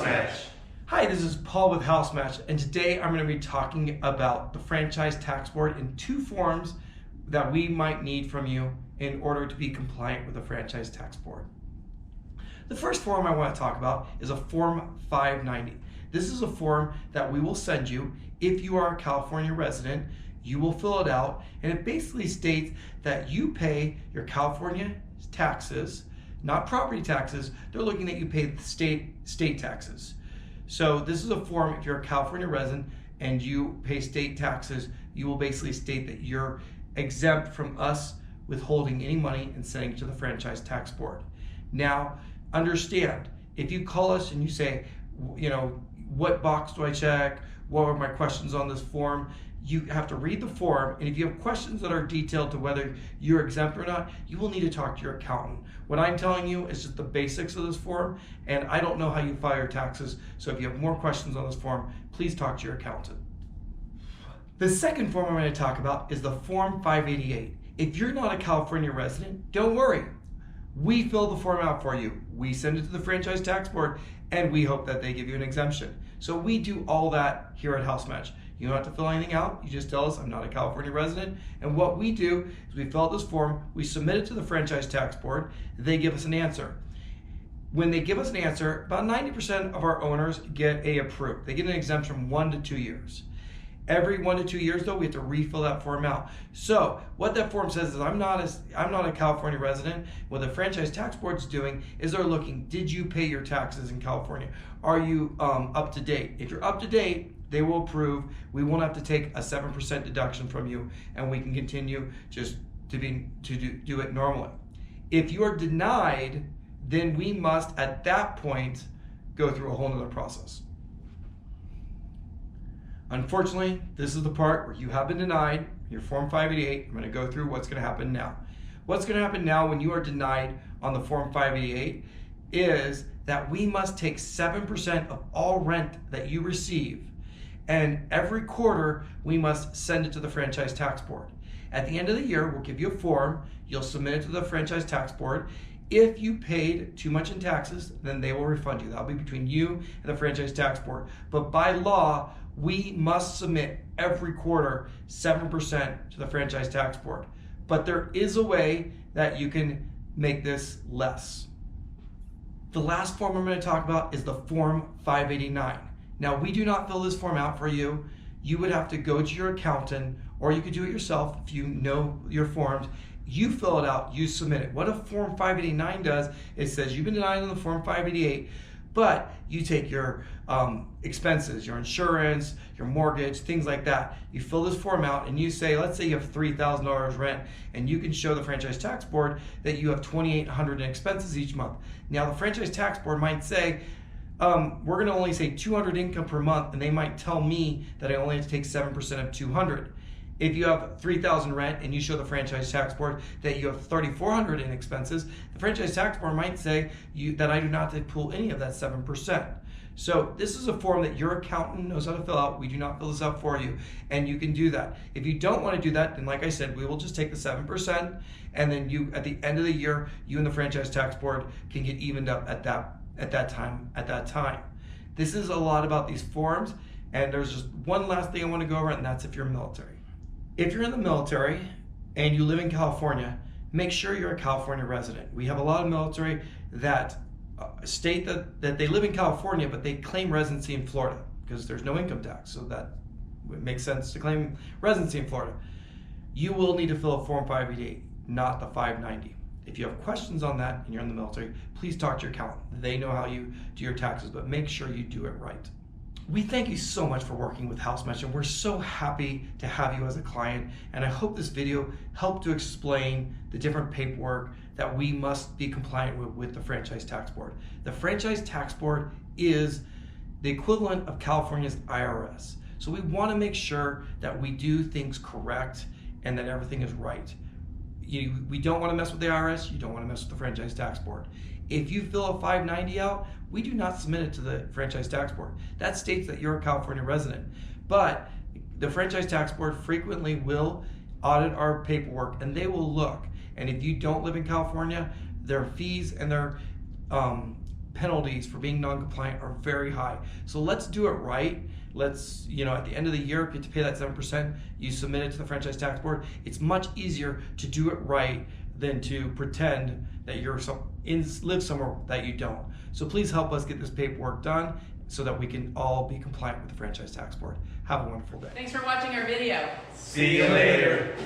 Match. Hi, this is Paul with House Match, and today I'm going to be talking about the Franchise Tax Board in two forms that we might need from you in order to be compliant with the Franchise Tax Board. The first form I want to talk about is a Form 590. This is a form that we will send you if you are a California resident. You will fill it out, and it basically states that you pay your California taxes, not property taxes. They're looking at you pay the state taxes. So this is a form, if you're a California resident and you pay state taxes, you will basically state that you're exempt from us withholding any money and sending it to the Franchise Tax Board. Now, understand, if you call us and you say, what box do I check? What are my questions on this form? You have to read the form, and if you have questions that are detailed to whether you're exempt or not, you will need to talk to your accountant. What I'm telling you is just the basics of this form, and I don't know how you file your taxes, so if you have more questions on this form, please talk to your accountant. The second form I'm going to talk about is the Form 588. If you're not a California resident, don't worry. We fill the form out for you. We send it to the Franchise Tax Board, and we hope that they give you an exemption. So we do all that here at House Match. You don't have to fill anything out. You just tell us, I'm not a California resident. And what we do is we fill out this form, we submit it to the Franchise Tax Board, they give us an answer. When they give us an answer, about 90% of our owners get approved. They get an exemption from 1 to 2 years. Every 1 to 2 years, though, we have to refill that form out. So what that form says is I'm not a California resident. What the Franchise Tax Board's doing is they're looking, did you pay your taxes in California? Are you up to date? If you're up to date, they will approve. We won't have to take a 7% deduction from you, and we can continue just to do it normally. If you are denied, then we must at that point go through a whole nother process. Unfortunately, this is the part where you have been denied, your Form 588. I'm going to go through what's going to happen now. What's going to happen now when you are denied on the Form 588 is that we must take 7% of all rent that you receive, and every quarter we must send it to the Franchise Tax Board. At the end of the year, we'll give you a form, you'll submit it to the Franchise Tax Board. If you paid too much in taxes, then they will refund you. That'll be between you and the Franchise Tax Board. But by law, we must submit every quarter 7% to the Franchise Tax Board. But there is a way that you can make this less. The last form I'm going to talk about is the Form 589. Now, we do not fill this form out for you. You would have to go to your accountant, or you could do it yourself if you know your forms. You fill it out, you submit it. What a Form 589 does, it says you've been denied on the Form 588, but you take your expenses, your insurance, your mortgage, things like that. You fill this form out and you say, let's say you have $3,000 rent, and you can show the Franchise Tax Board that you have $2,800 in expenses each month. Now, the Franchise Tax Board might say, we're going to only say 200 income per month, and they might tell me that I only have to take 7% of 200. If you have 3,000 rent and you show the Franchise Tax Board that you have 3,400 in expenses, the Franchise Tax Board might say that I do not have to pull any of that 7%. So this is a form that your accountant knows how to fill out. We do not fill this out for you, and you can do that. If you don't want to do that, then like I said, we will just take the 7%, and then you, at the end of the year, you and the Franchise Tax Board can get evened up at that time. This is a lot about these forms, and there's just one last thing I want to go over, and that's if you're military. If you're in the military and you live in California, make sure you're a California resident. We have a lot of military that state that they live in California, but they claim residency in Florida because there's no income tax, so that it makes sense to claim residency in Florida. You will need to fill a Form 588, not the 590. If you have questions on that and you're in the military, please talk to your accountant. They know how you do your taxes, but make sure you do it right. We thank you so much for working with House Match, and we're so happy to have you as a client, and I hope this video helped to explain the different paperwork that we must be compliant with the Franchise Tax Board. The Franchise Tax Board is the equivalent of California's IRS. So we want to make sure that we do things correct and that everything is right. We don't want to mess with the IRS, you don't want to mess with the Franchise Tax Board. If you fill a 590 out, we do not submit it to the Franchise Tax Board. That states that you're a California resident. But the Franchise Tax Board frequently will audit our paperwork, and they will look. And if you don't live in California, their fees and their penalties for being non-compliant are very high. So let's do it right. Let's, at the end of the year, if you have to pay that 7%, you submit it to the Franchise Tax Board. It's much easier to do it right than to pretend that you're live somewhere that you don't. So please help us get this paperwork done so that we can all be compliant with the Franchise Tax Board. Have a wonderful day. Thanks for watching our video. See you later.